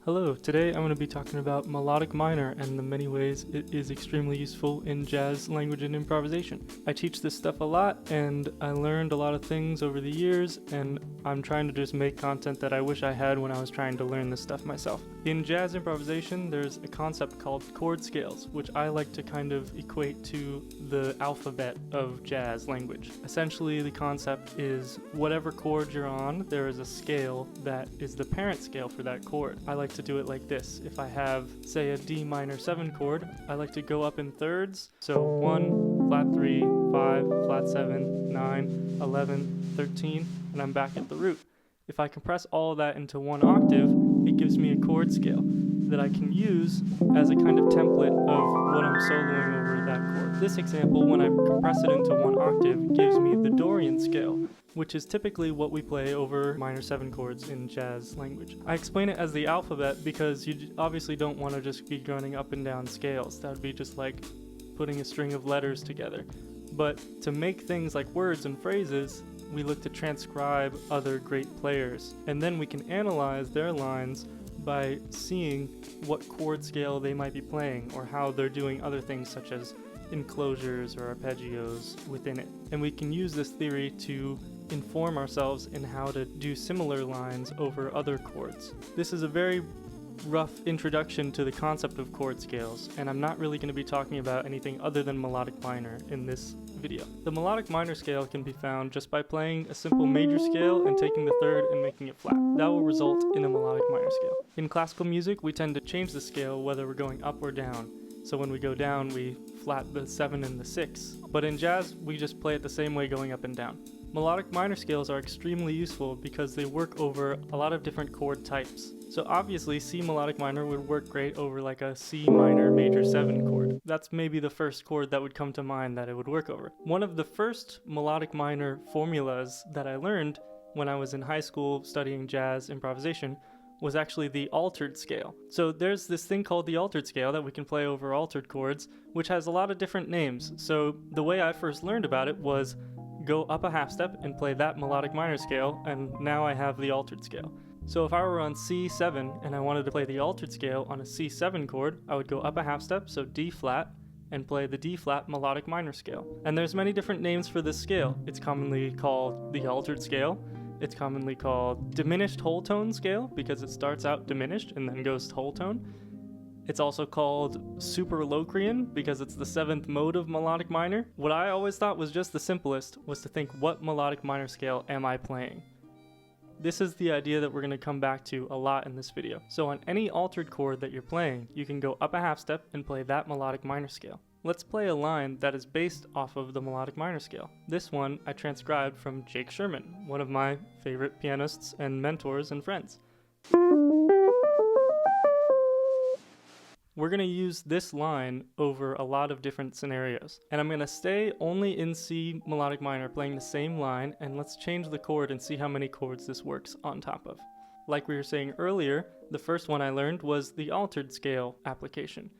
Hello, today I'm going to be talking about melodic minor and the many ways it is extremely useful in jazz, language, and improvisation. I teach this stuff a lot and I learned a lot of things over the years, and I'm trying to just make content that I wish I had when I was trying to learn this stuff myself. In jazz improvisation, there's a concept called chord scales, which I like to kind of equate to the alphabet of jazz language. Essentially, the concept is whatever chord you're on, there is a scale that is the parent scale for that chord. I like to do it like this. If I have, say, a D minor 7 chord, I like to go up in thirds. So 1, flat 3, 5, flat 7, 9, 11, 13, and I'm back at the root. If I compress all of that into one octave, it gives me a chord scale that I can use as a kind of template of what I'm soloing over that chord. This example, when I compress it into one octave, gives me the Dorian scale, which is typically what we play over minor 7 chords in jazz language. I explain it as the alphabet because you obviously don't want to just be running up and down scales. That would be just like putting a string of letters together. But to make things like words and phrases, we look to transcribe other great players, and then we can analyze their lines by seeing what chord scale they might be playing or how they're doing other things such as enclosures or arpeggios within it. And we can use this theory to inform ourselves in how to do similar lines over other chords. This is a very rough introduction to the concept of chord scales, and I'm not really going to be talking about anything other than melodic minor in this video. The melodic minor scale can be found just by playing a simple major scale and taking the third and making it flat. That will result in a melodic minor scale. In classical music, we tend to change the scale whether we're going up or down. So when we go down, we flat the 7 and the 6. But in jazz, we just play it the same way going up and down. Melodic minor scales are extremely useful because they work over a lot of different chord types. So obviously C melodic minor would work great over like a C minor major 7 chord. That's maybe the first chord that would come to mind that it would work over. One of the first melodic minor formulas that I learned when I was in high school studying jazz improvisation was actually the altered scale. So there's this thing called the altered scale that we can play over altered chords, which has a lot of different names. So the way I first learned about it was go up a half step and play that melodic minor scale, and now I have the altered scale. So if I were on C7 and I wanted to play the altered scale on a C7 chord, I would go up a half step, so D flat, and play the D flat melodic minor scale. And there's many different names for this scale. It's commonly called the altered scale. It's commonly called diminished whole tone scale because it starts out diminished and then goes to whole tone. It's also called Superlocrian because it's the 7th mode of melodic minor. What I always thought was just the simplest was to think, what melodic minor scale am I playing? This is the idea that we're going to come back to a lot in this video. So on any altered chord that you're playing, you can go up a half step and play that melodic minor scale. Let's play a line that is based off of the melodic minor scale. This one I transcribed from Jake Sherman, one of my favorite pianists and mentors and friends. We're going to use this line over a lot of different scenarios. And I'm going to stay only in C melodic minor playing the same line, and let's change the chord and see how many chords this works on top of. Like we were saying earlier, the first one I learned was the altered scale application.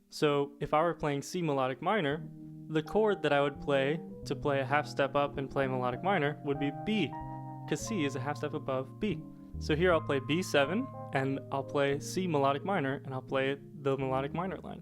So if I were playing C melodic minor, the chord that I would play to play a half step up and play melodic minor would be B, because C is a half step above B. So here I'll play B7, and I'll play C melodic minor, and I'll play the melodic minor line.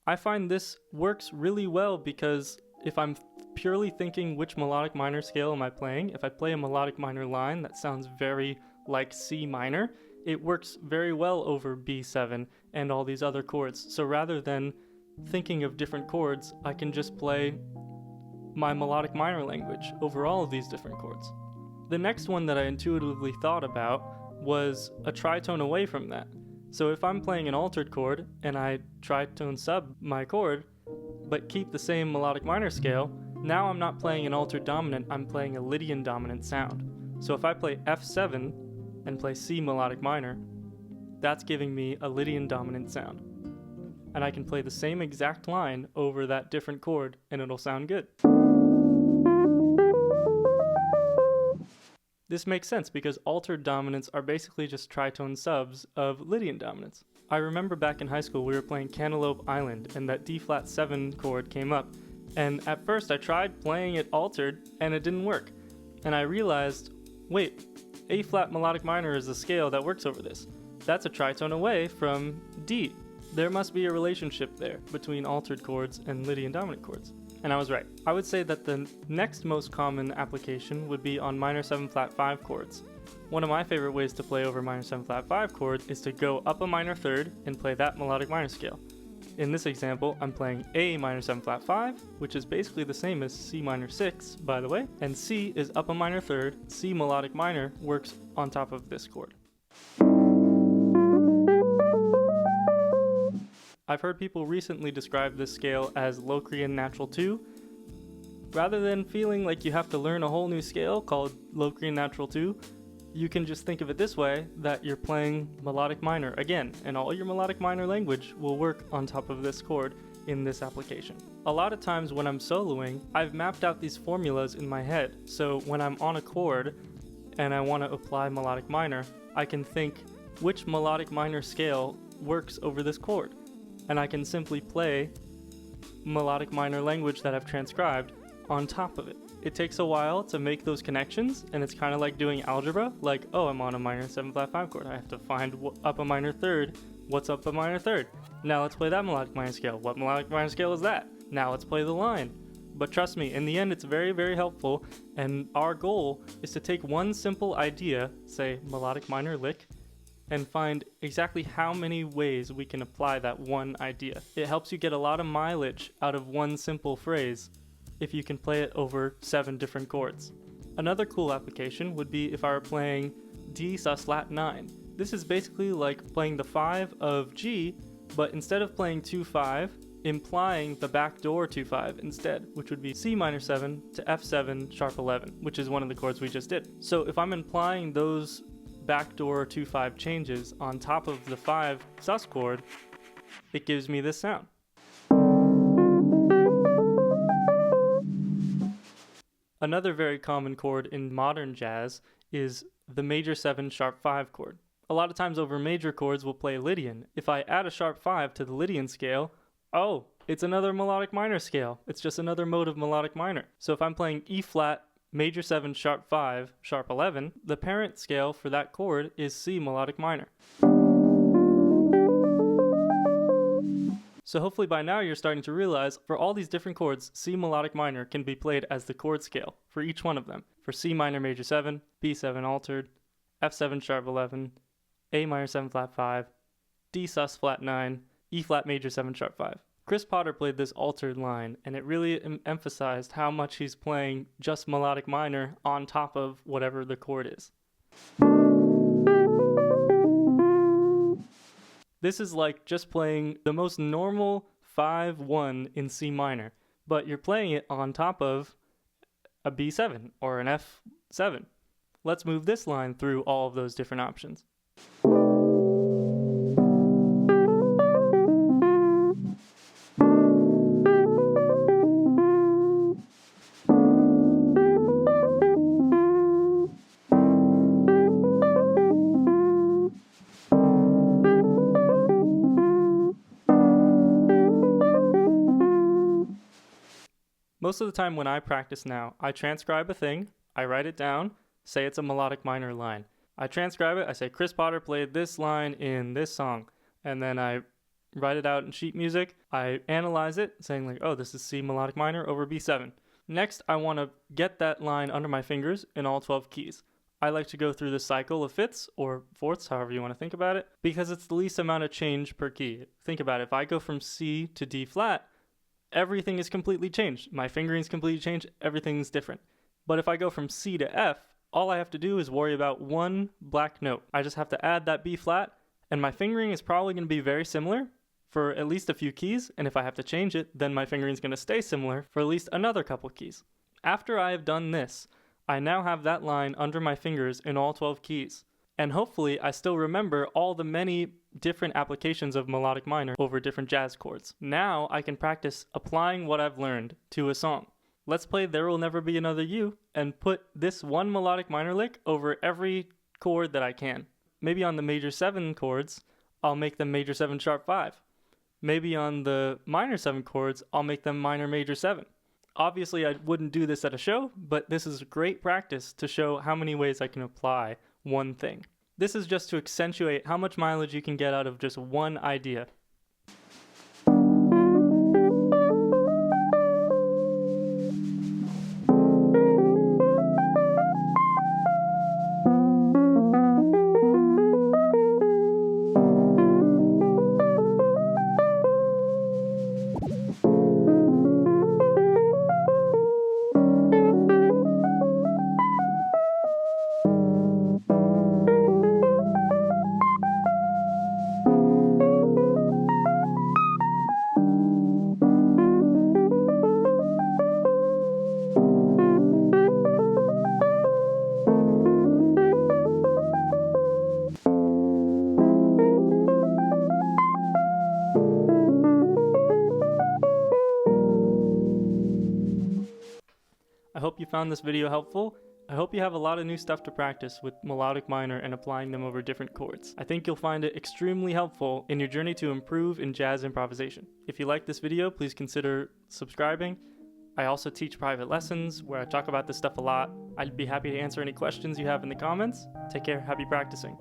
I find this works really well because if I'm purely thinking which melodic minor scale am I playing, if I play a melodic minor line that sounds very like C minor, it works very well over B7 and all these other chords. So rather than thinking of different chords, I can just play my melodic minor language over all of these different chords. The next one that I intuitively thought about was a tritone away from that. So if I'm playing an altered chord and I tritone sub my chord, but keep the same melodic minor scale, now I'm not playing an altered dominant, I'm playing a Lydian dominant sound. So if I play F7 and play C melodic minor, that's giving me a Lydian dominant sound. And I can play the same exact line over that different chord and it'll sound good. This makes sense because altered dominants are basically just tritone subs of Lydian dominants. I remember back in high school we were playing Cantaloupe Island and that D flat 7 chord came up, and at first I tried playing it altered and it didn't work. And I realized, wait, A flat melodic minor is the scale that works over this. That's a tritone away from D. There must be a relationship there between altered chords and Lydian dominant chords. And I was right. I would say that the next most common application would be on minor 7 flat 5 chords. One of my favorite ways to play over minor 7 flat 5 chord is to go up a minor third and play that melodic minor scale. In this example, I'm playing A minor 7 flat 5, which is basically the same as C minor 6, by the way, and C is up a minor third. C melodic minor works on top of this chord. I've heard people recently describe this scale as Locrian natural 2. Rather than feeling like you have to learn a whole new scale called Locrian natural 2, you can just think of it this way, that you're playing melodic minor again, and all your melodic minor language will work on top of this chord in this application. A lot of times when I'm soloing, I've mapped out these formulas in my head, so when I'm on a chord and I want to apply melodic minor, I can think which melodic minor scale works over this chord, and I can simply play melodic minor language that I've transcribed on top of it. It takes a while to make those connections, and it's kind of like doing algebra, like, oh, I'm on a minor 7 flat 5 chord. I have to find up a minor third. What's up a minor third? Now let's play that melodic minor scale. What melodic minor scale is that? Now let's play the line. But trust me, in the end, it's very, very helpful, and our goal is to take one simple idea, say melodic minor lick, and find exactly how many ways we can apply that one idea. It helps you get a lot of mileage out of one simple phrase if you can play it over 7 different chords. Another cool application would be if I were playing D sus lat 9. This is basically like playing the 5 of G, but instead of playing 2-5, implying the backdoor 2-5 instead, which would be C minor 7 to F7 sharp 11, which is one of the chords we just did. So if I'm implying those backdoor 2-5 changes on top of the 5 sus chord, it gives me this sound. Another very common chord in modern jazz is the major 7 sharp 5 chord. A lot of times over major chords we'll play Lydian. If I add a sharp 5 to the Lydian scale, oh, it's another melodic minor scale. It's just another mode of melodic minor. So if I'm playing E flat, major 7 sharp 5, sharp 11, the parent scale for that chord is C melodic minor. So hopefully by now you're starting to realize for all these different chords, C melodic minor can be played as the chord scale for each one of them. For C minor major 7, B7 altered, F7 sharp 11, A minor 7 flat 5, D sus flat 9, E flat major 7 sharp 5. Chris Potter played this altered line, and it really emphasized how much he's playing just melodic minor on top of whatever the chord is. This is like just playing the most normal 5-1 in C minor, but you're playing it on top of a B7 or an F7. Let's move this line through all of those different options. Most of the time when I practice now, I transcribe a thing, I write it down, say it's a melodic minor line. I transcribe it, I say Chris Potter played this line in this song, and then I write it out in sheet music. I analyze it, saying like, oh, this is C melodic minor over B7. Next, I want to get that line under my fingers in all 12 keys. I like to go through the cycle of fifths or fourths, however you want to think about it, because it's the least amount of change per key. Think about it, if I go from C to D flat, everything is completely changed. My fingering's completely changed, everything's different. But if I go from C to F, all I have to do is worry about one black note. I just have to add that B flat, and my fingering is probably going to be very similar for at least a few keys, and if I have to change it, then my fingering is going to stay similar for at least another couple keys. After I have done this, I now have that line under my fingers in all 12 keys. And hopefully I still remember all the many different applications of melodic minor over different jazz chords. Now I can practice applying what I've learned to a song. Let's play There Will Never Be Another You and put this one melodic minor lick over every chord that I can. Maybe on the major 7 chords, I'll make them major 7 sharp 5. Maybe on the minor 7 chords, I'll make them minor major 7. Obviously, I wouldn't do this at a show, but this is great practice to show how many ways I can apply one thing. This is just to accentuate how much mileage you can get out of just one idea. I hope you found this video helpful. I hope you have a lot of new stuff to practice with melodic minor and applying them over different chords. I think you'll find it extremely helpful in your journey to improve in jazz improvisation. If you like this video, please consider subscribing. I also teach private lessons where I talk about this stuff a lot. I'd be happy to answer any questions you have in the comments. Take care, happy practicing.